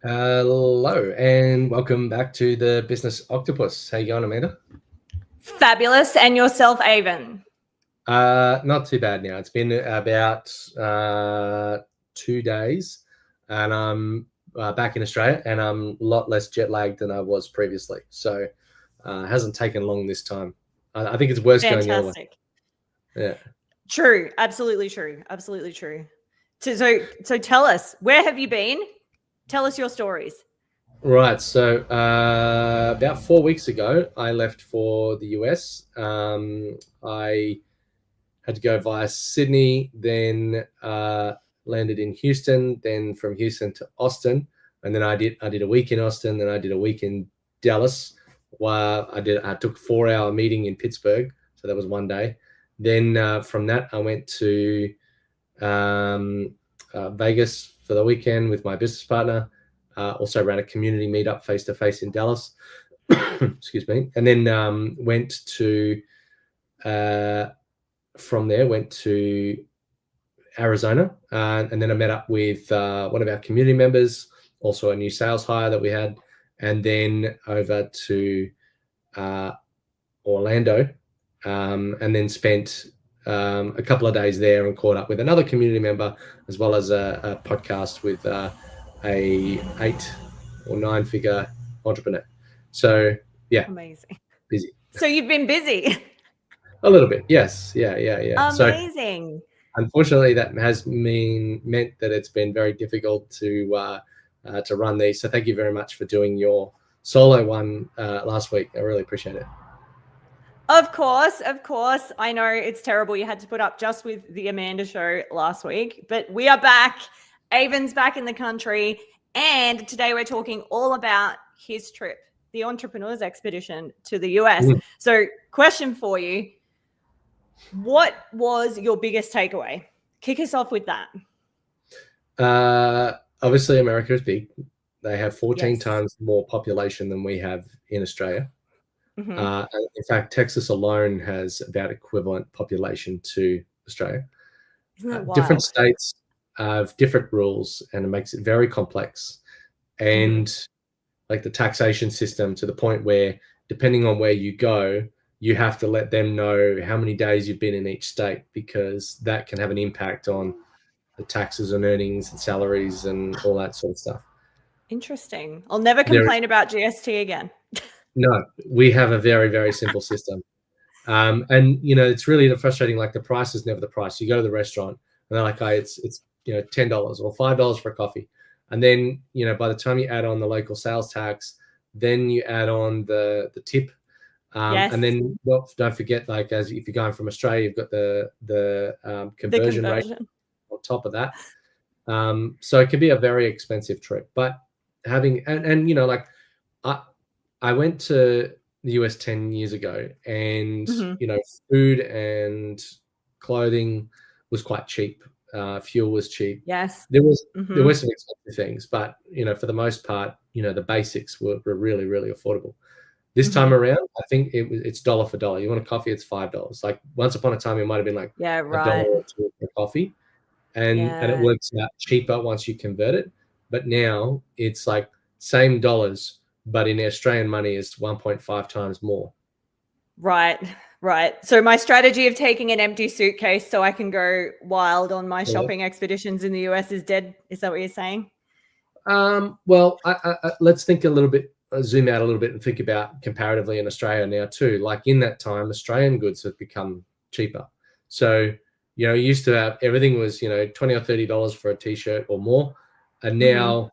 Hello and welcome back to the Business Octopus. How you going, Amanda? Fabulous. And yourself, Avon? Not too bad now. It's been about 2 days and I'm back in Australia and I'm a lot less jet lagged than I was previously. So it hasn't taken long this time. I think it's worse going the other way. Yeah. True. Absolutely true. Absolutely true. So tell us, where have you been? Tell us your stories. Right. So about 4 weeks ago, I left for the US. I had to go via Sydney, then landed in Houston, then from Houston to Austin, and then I did a week in Austin, then I did a week in Dallas. While I took a 4-hour meeting in Pittsburgh, so that was one day. Then from that, I went to Vegas for the weekend with my business partner. Also ran a community meetup face to face in Dallas. Excuse me, and then went to. From there, went to Arizona, and then I met up with one of our community members, also a new sales hire that we had, and then over to Orlando, and then spent a couple of days there and caught up with another community member, as well as a podcast with a 8 or 9 figure entrepreneur. So yeah, amazing, busy. So you've been busy. A little bit, yes, yeah. Amazing. So, unfortunately, that has meant that it's been very difficult to run these. So thank you very much for doing your solo one last week. I really appreciate it. Of course. I know it's terrible you had to put up just with the Amanda show last week, but we are back. Avon's back in the country, and today we're talking all about his trip, the Entrepreneurs Expedition to the US. So, question for you. What was your biggest takeaway? Kick us off with that. Obviously, America is big. They have 14 times more population than we have in Australia. In fact, Texas alone has about equivalent population to Australia. Isn't that wild? Different states have different rules, and it makes it very complex. And like the taxation system, to the point where, depending on where you go, you have to let them know how many days you've been in each state, because that can have an impact on the taxes and earnings and salaries and all that sort of stuff. Interesting. I'll never complain about GST again. No, we have a very, very simple system. And, it's really frustrating. Like, the price is never the price. You go to the restaurant and they're like, oh, it's $10 or $5 for a coffee. And then, by the time you add on the local sales tax, then you add on the tip. And then don't forget, like, as if you're going from Australia, you've got the conversion rate on top of that. So it can be a very expensive trip. But I went to the US 10 years ago, and food and clothing was quite cheap. Fuel was cheap. Yes, there were some expensive things, but for the most part, the basics were really, really affordable. This time around, I think it's dollar for dollar. You want a coffee, it's $5. Like, once upon a time, it might have been like $1 or $2 for coffee, and it works out cheaper once you convert it. But now it's like same dollars, but in Australian money, it's 1.5 times more. Right. So my strategy of taking an empty suitcase so I can go wild on my shopping expeditions in the US is dead. Is that what you're saying? Well, let's think a little bit. Zoom out a little bit and think about comparatively in Australia now too. Like, in that time, Australian goods have become cheaper. So, you used to have everything was, $20 or $30 for a t-shirt or more. And now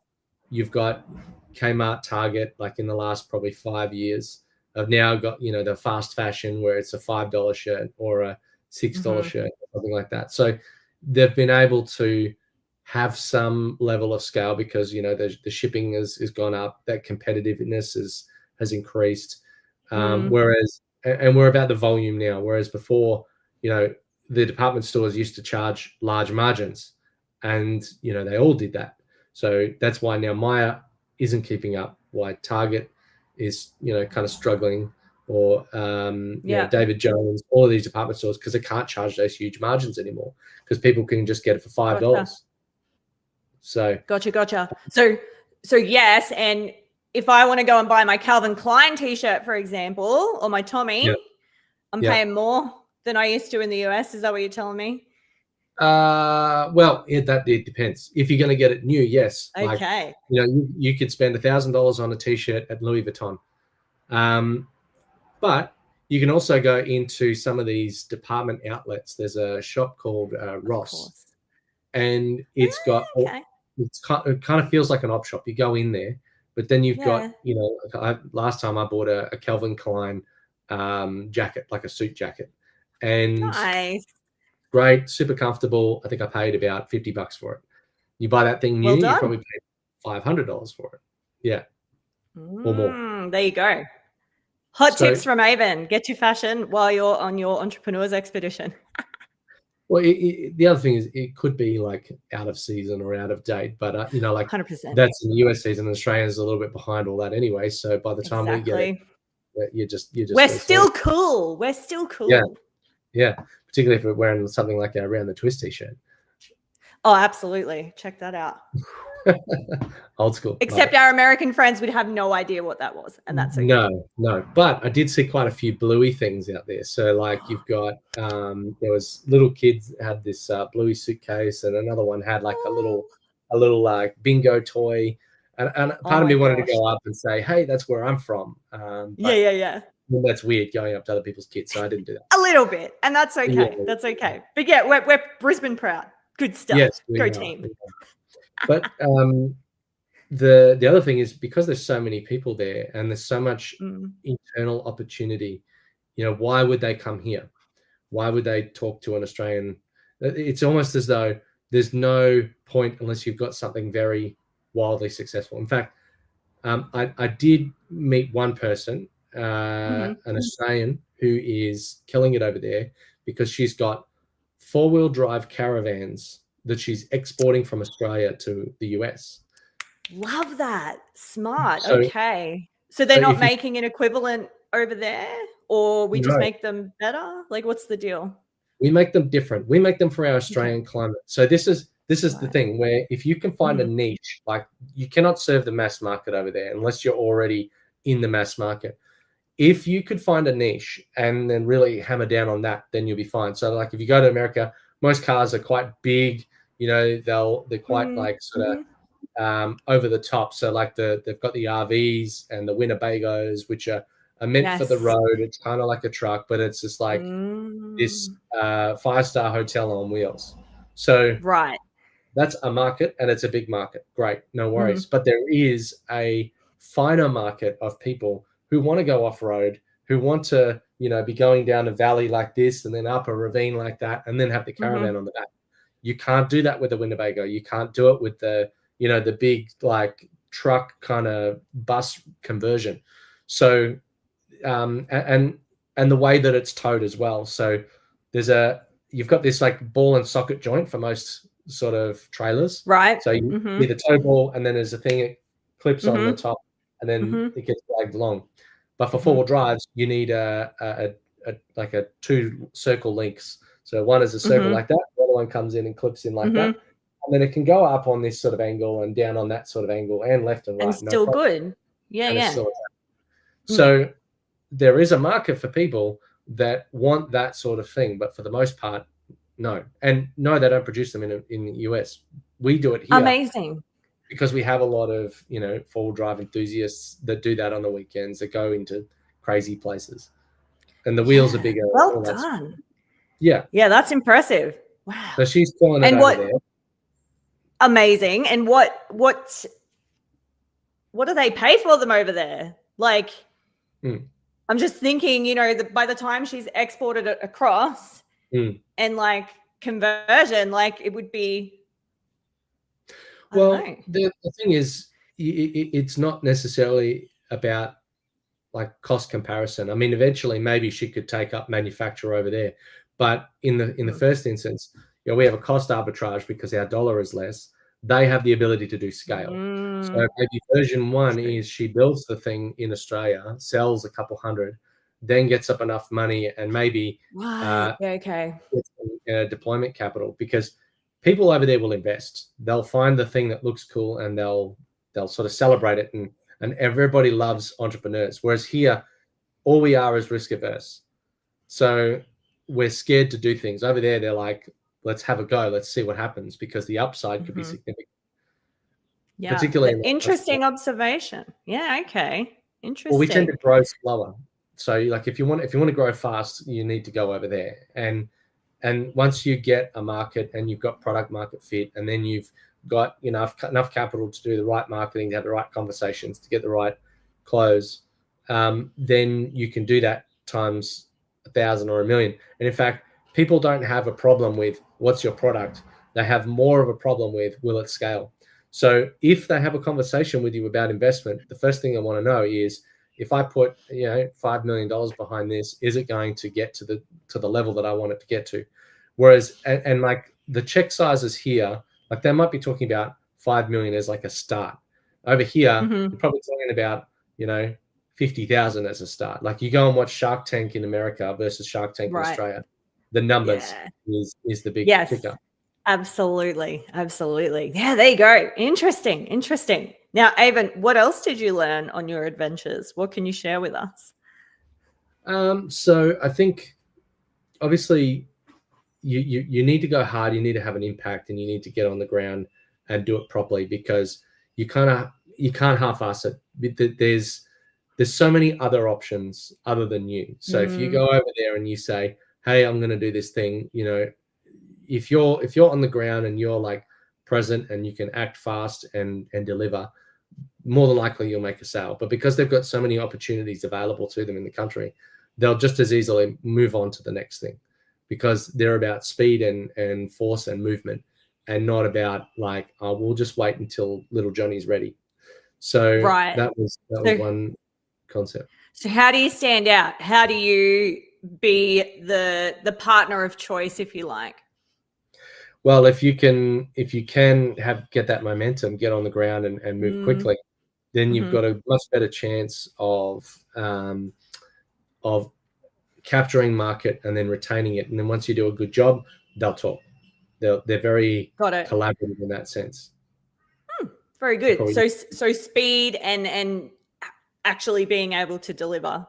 you've got Kmart, Target, like in the last probably 5 years, have now got, the fast fashion where it's a $5 shirt or a $6 shirt or something like that. So they've been able to have some level of scale because, the shipping has gone up, that competitiveness has increased. Whereas, and we're about the volume now, whereas before, the department stores used to charge large margins, and, they all did that. So that's why now Myer isn't keeping up, why Target is, kind of struggling, or David Jones, all of these department stores, because they can't charge those huge margins anymore, because people can just get it for $5. So gotcha. So So yes, and if I want to go and buy my Calvin Klein t-shirt, for example, or my Tommy, Yeah. I'm Yeah. paying more than I used to in the US. Is that what you're telling me? Well, it depends. If you're going to get it new, yes. Like, Okay. you could spend $1,000 on a t-shirt at Louis Vuitton. But you can also go into some of these department outlets. There's a shop called Ross, and it's got Okay. it kind of feels like an op shop. You go in there, but then you've Yeah. got, last time I bought a Calvin Klein jacket, like a suit jacket, and Nice. great, super comfortable. I think I paid about $50 for it. You buy that thing new, Well you done. probably paid $500 for it. Yeah, or more. There you go. Hot So- tips from Avon. Get your fashion while you're on your entrepreneur's expedition. Well, the other thing is it could be like out of season or out of date, but like 100%. that's in the US season. Australia's a little bit behind all that anyway. So by the time we get it, you're just We're still cool. We're still cool. Yeah, particularly if we're wearing something like our Around the Twist t-shirt. Oh, absolutely. Check that out. Old school. Except our American friends would have no idea what that was, and that's okay. No. But I did see quite a few bluey things out there. So like you've got there was little kids had this bluey suitcase, and another one had like a little like bingo toy. And part of me wanted to go up and say, hey, that's where I'm from. Yeah. Well, that's weird going up to other people's kids, so I didn't do that. A little bit, and that's okay. Yeah. That's okay. But yeah, we're Brisbane proud. Good stuff. Yes, Go team. But the other thing is, because there's so many people there and there's so much internal opportunity, why would they come here? Why would they talk to an Australian? It's almost as though there's no point unless you've got something very wildly successful. In fact, I did meet one person, an Australian, who is killing it over there because she's got 4-wheel drive caravans that she's exporting from Australia to the US. Love that. Smart. So- Okay. So they're not making an equivalent over there, or we just make them better? Like, what's the deal? We make them different. We make them for our Australian climate. So this is the thing where if you can find a niche, like you cannot serve the mass market over there unless you're already in the mass market. If you could find a niche and then really hammer down on that, then you'll be fine. So like if you go to America, most cars are quite big, they're quite like sort of over the top. So like they've got the RVs and the Winnebagos, which are meant for the road. It's kind of like a truck, but it's just like this 5-star hotel on wheels. So that's a market, and it's a big market. Great, no worries. But there is a finer market of people who want to go off-road, who want to, be going down a valley like this and then up a ravine like that and then have the caravan on the back. You can't do that with the Winnebago. You can't do it with the the big like truck kind of bus conversion. So, and the way that it's towed as well. So you've got this like ball and socket joint for most sort of trailers. Right. So you need the tow ball, and then there's a thing it clips on the top, and then it gets dragged along. But for 4-wheel drives, you need a 2 circle links. So one is a circle like that, the other one comes in and clips in like that, and then it can go up on this sort of angle and down on that sort of angle and left and right. And still good. Yeah. So there is a market for people that want that sort of thing, but for the most part, no. And no, they don't produce them in the US. We do it here. Amazing. Because we have a lot of 4-wheel drive enthusiasts that do that on the weekends, that go into crazy places, and the wheels are bigger. Well done. Yeah, that's impressive. Wow. So she's calling it over there. Amazing. And what do they pay for them over there? Like, I'm just thinking, by the time she's exported it across and like conversion, like it would be. Well, the thing is, it's not necessarily about like cost comparison. I mean, eventually maybe she could take up manufacture over there, but in the first instance, we have a cost arbitrage because our dollar is less. They have the ability to do scale. So maybe version 1 is she builds the thing in Australia, sells a couple hundred, then gets up enough money and maybe gets deployment capital, because people over there will invest. They'll find the thing that looks cool and they'll they'll sort of celebrate it, and everybody loves entrepreneurs. Whereas here, all we are is risk averse. So we're scared to do things. Over there, they're like, let's have a go. Let's see what happens, because the upside could be significant. Yeah. Particularly interesting observation. Yeah. Okay. Interesting. Well, we tend to grow slower. So like if you want to grow fast, you need to go over there. And once you get a market and you've got product market fit, and then you've got enough capital to do the right marketing, to have the right conversations, to get the right close, then you can do that times 1,000 or 1,000,000. And in fact, people don't have a problem with what's your product. They have more of a problem with, will it scale? So if they have a conversation with you about investment, the first thing I want to know is, if I put $5 million behind this, is it going to get to the level that I want it to get to? Whereas and like the check sizes here, like they might be talking about 5 million as like a start. Over here, you're probably talking about 50,000 as a start. Like you go and watch Shark Tank in America versus Shark Tank in Australia, the numbers is the big kicker. Absolutely. Yeah, there you go. Interesting. Now, Avon, what else did you learn on your adventures? What can you share with us? So I think obviously you need to go hard, you need to have an impact, and you need to get on the ground and do it properly, because you can't half-ass it. There's so many other options other than you. So if you go over there and you say, hey, I'm going to do this thing, if you're on the ground and you're like present and you can act fast and deliver, more than likely you'll make a sale. But because they've got so many opportunities available to them in the country, they'll just as easily move on to the next thing, because they're about speed and force and movement, and not about like, oh, we'll just wait until little Johnny's ready. So that was one concept. So how do you stand out? How do you be the partner of choice, if you like? Well, if you can get that momentum, get on the ground and move quickly, then you've got a much better chance of capturing market and then retaining it. And then once you do a good job, they'll talk. They're very collaborative in that sense. Very good. So speed and actually being able to deliver.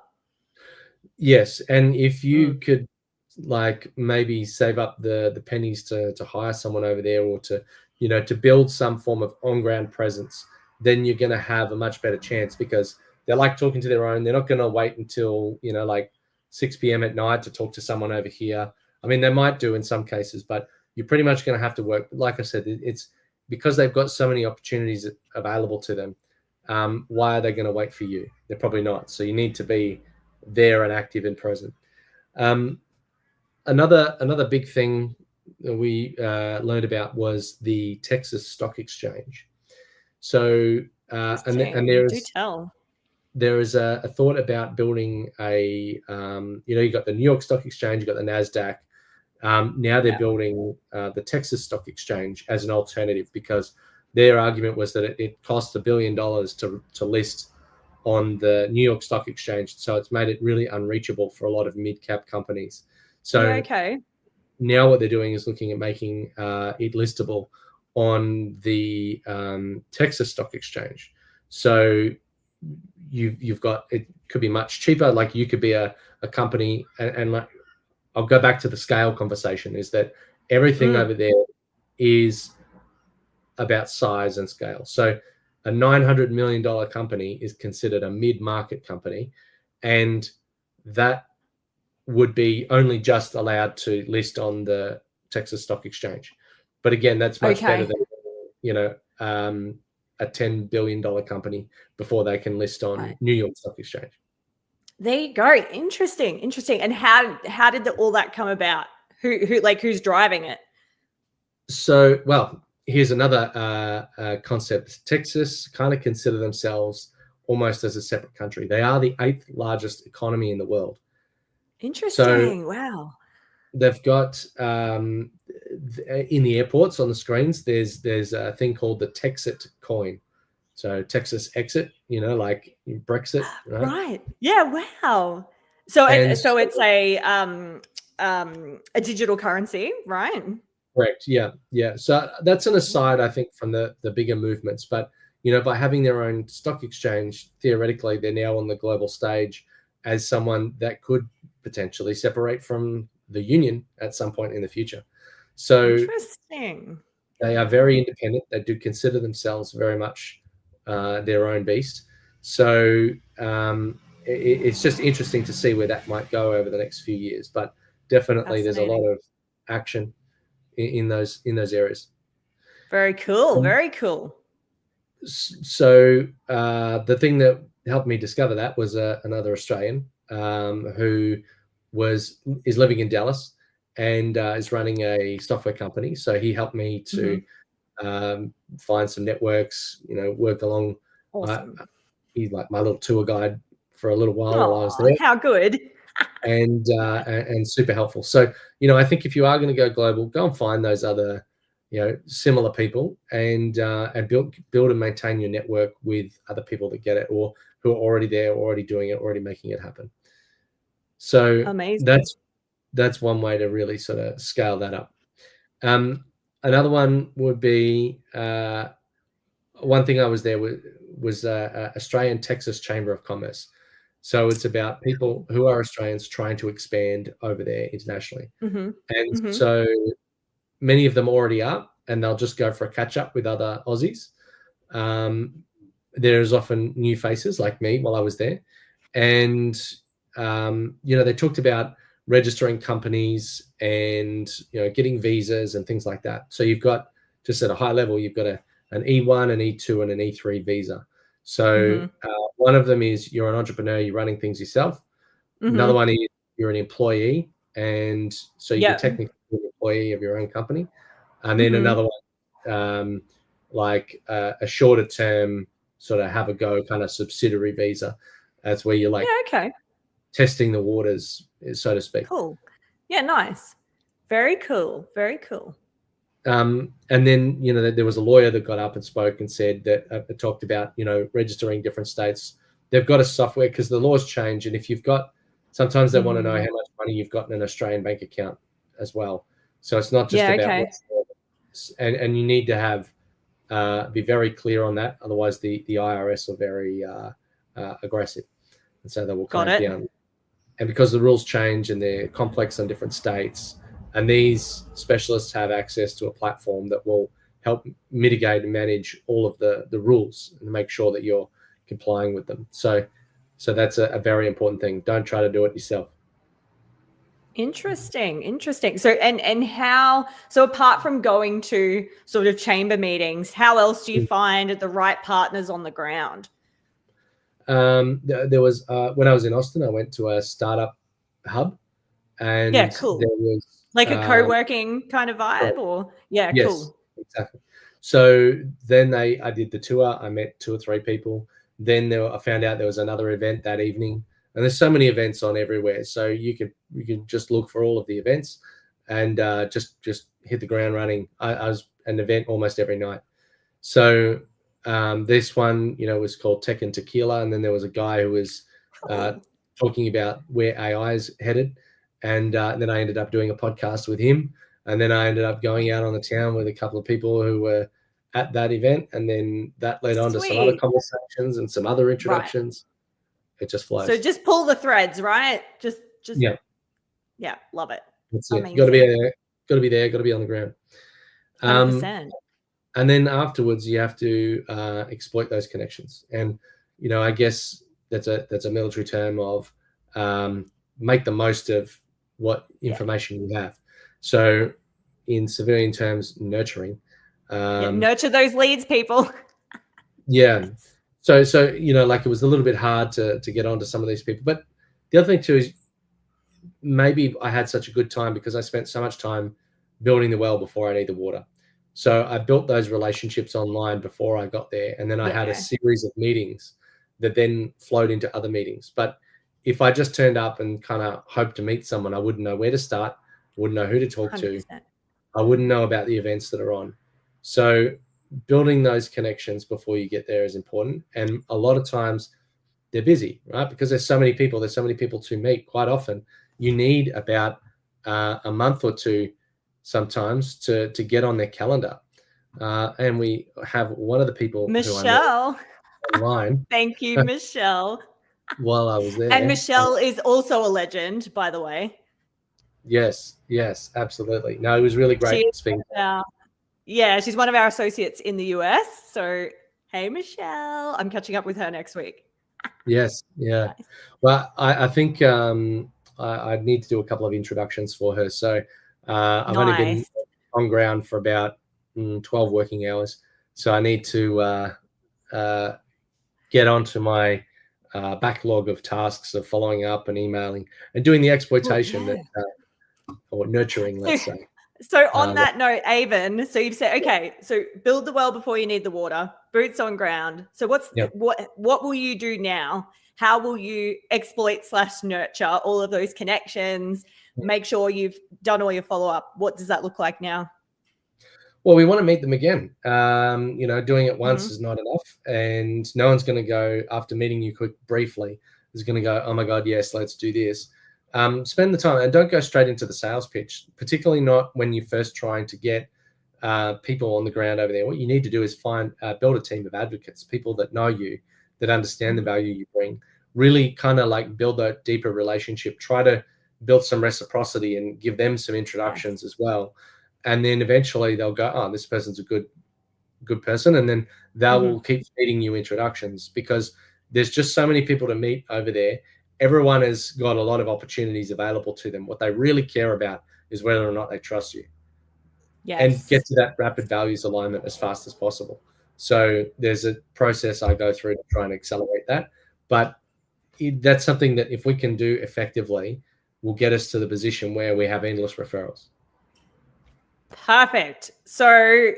Yes, and if you could like maybe save up the pennies to hire someone over there, or to build some form of on-ground presence, then you're going to have a much better chance, because they're like talking to their own. They're not going to wait until like 6 p.m. at night to talk to someone over here. I mean, they might do in some cases, but you're pretty much going to have to work. Like I said, it's because they've got so many opportunities available to them. Why are they going to wait for you? They're probably not. So you need to be there and active and present. Another big thing that we learned about was the Texas Stock Exchange. So there is a thought about building a you got the New York Stock Exchange, you got the NASDAQ. Now they're building the Texas Stock Exchange as an alternative, because their argument was that it cost $1 billion to list on the New York Stock Exchange. So it's made it really unreachable for a lot of mid-cap companies. So now what they're doing is looking at making it listable on the Texas Stock Exchange. So you've got, it could be much cheaper. Like you could be a company, and like, I'll go back to the scale conversation, is that everything over there is about size and scale. So a $900 million company is considered a mid-market company, and that would be only just allowed to list on the Texas Stock Exchange. But again, that's much better than, a $10 billion company before they can list on New York Stock Exchange. There you go. Interesting. And how did all that come about? Who's driving it? So, well, here's another concept. Texas kind of consider themselves almost as a separate country. They are the 8th largest economy in the world. Interesting. So wow. They've got in the airports on the screens, there's a thing called the Texit coin. So Texas exit, like Brexit, right? Right. Yeah. Wow. So it's a digital currency, right? Correct. Yeah. So that's an aside, I think, from the bigger movements. But by having their own stock exchange, theoretically, they're now on the global stage as someone that could potentially separate from the union at some point in the future. So interesting. They are very independent. They do consider themselves very much their own beast. So it's just interesting to see where that might go over the next few years. But definitely, there's a lot of action in those areas. Very cool. Very cool. So the thing that helped me discover that was another Australian who is living in Dallas and is running a software company. So he helped me to find some networks, work along. Awesome. He's like my little tour guide for a little while I was there. How good. And super helpful. So, I think if you are going to go global, go and find those other, similar people and build and maintain your network with other people that get it or who are already there, already doing it, already making it happen. So amazing. That's one way to really sort of scale that up. Another one would be one thing I was there was Australian Texas Chamber of Commerce. So it's about people who are Australians trying to expand over there internationally. And so many of them already are, and they'll just go for a catch up with other Aussies. There's often new faces like me while I was there. And, they talked about registering companies and, getting visas and things like that. So you've got, just at a high level, you've got an E1, an E2, and an E3 visa. So one of them is you're an entrepreneur, you're running things yourself. Another one is you're an employee, and so you're technically an employee of your own company. And then another one, like a shorter term, sort of have a go kind of subsidiary visa. That's where you're like testing the waters, so to speak. Cool. Yeah, nice. Very cool. Very cool. And then, there was a lawyer that got up and spoke and said that talked about, registering different states. They've got a software because the laws change. And if you've got, sometimes they want to know how much money you've got in an Australian bank account as well. So it's not just about and you need to have, be very clear on that. Otherwise the IRS are very aggressive. And so they will clamp down. And because the rules change and they're complex on different states, and these specialists have access to a platform that will help mitigate and manage all of the rules and make sure that you're complying with them. So that's a very important thing. Don't try to do it yourself. Interesting. So and how, so apart from going to sort of chamber meetings, how else do you find the right partners on the ground? There was when I was in Austin, I went to a startup hub, and cool. There was like a co-working kind of vibe, or yes, cool. Exactly. So then I did the tour. I met 2 or 3 people. Then I found out there was another event that evening, and there's so many events on everywhere. So you can just look for all of the events and just hit the ground running. I was an event almost every night. So this one, was called Tech and Tequila, and then there was a guy who was talking about where AI is headed, and then I ended up doing a podcast with him, and then I ended up going out on the town with a couple of people who were at that event, and then that led on to some other conversations and some other introductions. It just flows. So just pull the threads, right? Just yeah, love it. That's it. Got to be there. Got to be on the ground. 100%. And then afterwards, you have to exploit those connections. And I guess that's a military term of make the most of what information you have. So in civilian terms, nurturing. Nurture those leads, people. So like it was a little bit hard to get onto some of these people. But the other thing too is maybe I had such a good time because I spent so much time building the well before I need the water. So I built those relationships online before I got there. And then I had a series of meetings that then flowed into other meetings. But if I just turned up and kind of hoped to meet someone, I wouldn't know where to start, wouldn't know who to talk 100%. To. I wouldn't know about the events that are on. So building those connections before you get there is important. And a lot of times they're busy, right? Because there's so many people to meet. Quite often you need about a month or two sometimes to get on their calendar. And we have one of the people who I met Michelle. online Thank you, Michelle. while I was there. And Michelle is also a legend, by the way. Yes, absolutely. No, it was really great speaking. Yeah, she's one of our associates in the US. So, hey, Michelle. I'm catching up with her next week. Yes, yeah. Nice. Well, I think I need to do a couple of introductions for her. So I've only been on ground for about 12 working hours. So I need to get onto my backlog of tasks of following up and emailing and doing the exploitation or nurturing, let's say. So on that note, Avon, so you've said, okay, so build the well before you need the water, boots on ground. So what will you do now? How will you exploit/nurture all of those connections? Make sure you've done all your follow-up. What does that look like now? Well, we want to meet them again. Doing it once is not enough. And no one's going to go, after meeting you briefly, is going to go, oh my God, yes, let's do this. Spend the time and don't go straight into the sales pitch, particularly not when you're first trying to get people on the ground over there. What you need to do is build a team of advocates, people that know you, that understand the value you bring, really kind of like build a deeper relationship, try to build some reciprocity and give them some introductions as well. And then eventually they'll go, oh, this person's a good person. And then they will keep feeding you introductions because there's just so many people to meet over there. Everyone has got a lot of opportunities available to them. What they really care about is whether or not they trust you. Yes. And get to that rapid values alignment as fast as possible. So there's a process I go through to try and accelerate that. But that's something that if we can do effectively, will get us to the position where we have endless referrals. Perfect. So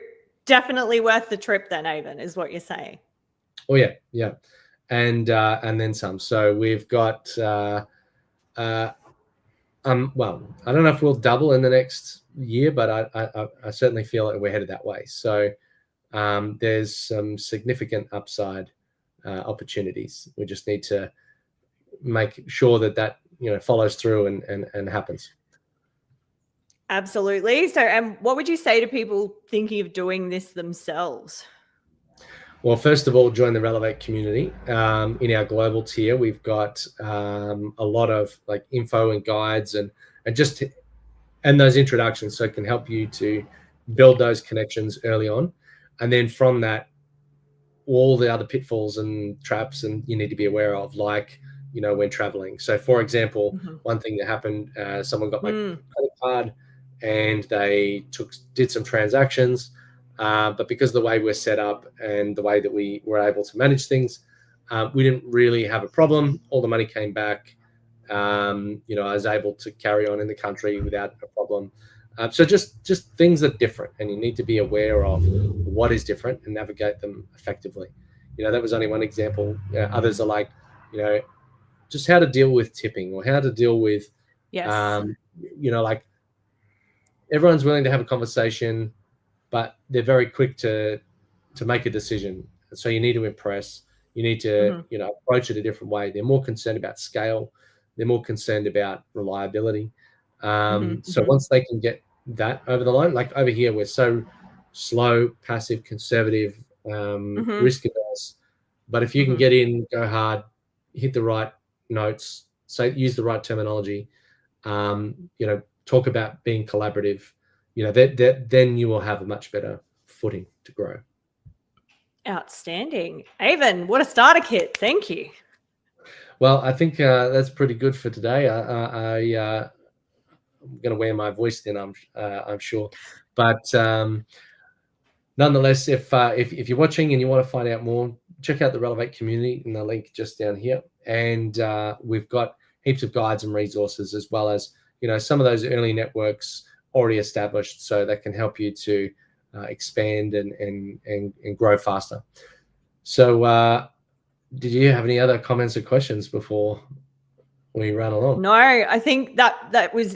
definitely worth the trip then, Avon, is what you're saying. Oh, yeah. And then some. So we've got, well, I don't know if we'll double in the next year, but I certainly feel like we're headed that way. So there's some significant upside opportunities. We just need to make sure that follows through and happens. Absolutely. So, and what would you say to people thinking of doing this themselves? Well, first of all, join the Relevate community. In our global tier, we've got a lot of like info and guides and those introductions, so it can help you to build those connections early on, and then from that, all the other pitfalls and traps and you need to be aware of, like when traveling. So, for example, one thing that happened, someone got my credit card and they did some transactions. But because of the way we're set up and the way that we were able to manage things, we didn't really have a problem. All the money came back. I was able to carry on in the country without a problem. So just things are different, and you need to be aware of what is different and navigate them effectively. That was only one example. Others are like, just how to deal with tipping or how to deal with, like everyone's willing to have a conversation, but they're very quick to make a decision. So you need to impress. You need to, approach it a different way. They're more concerned about scale. They're more concerned about reliability. So once they can get that over the line, like over here, we're so slow, passive, conservative, risk averse. But if you can get in, go hard, hit the right notes, use the right terminology, talk about being collaborative, then you will have a much better footing to grow. Outstanding. Avon, what a starter kit. Thank you. Well, I think that's pretty good for today. I'm going to wear my voice thin, I'm sure. But nonetheless, if you're watching and you want to find out more, check out the Relevate community in the link just down here. And we've got heaps of guides and resources, as well as some of those early networks already established, so that can help you to expand and grow faster. So did you have any other comments or questions before we run along? No, I think that was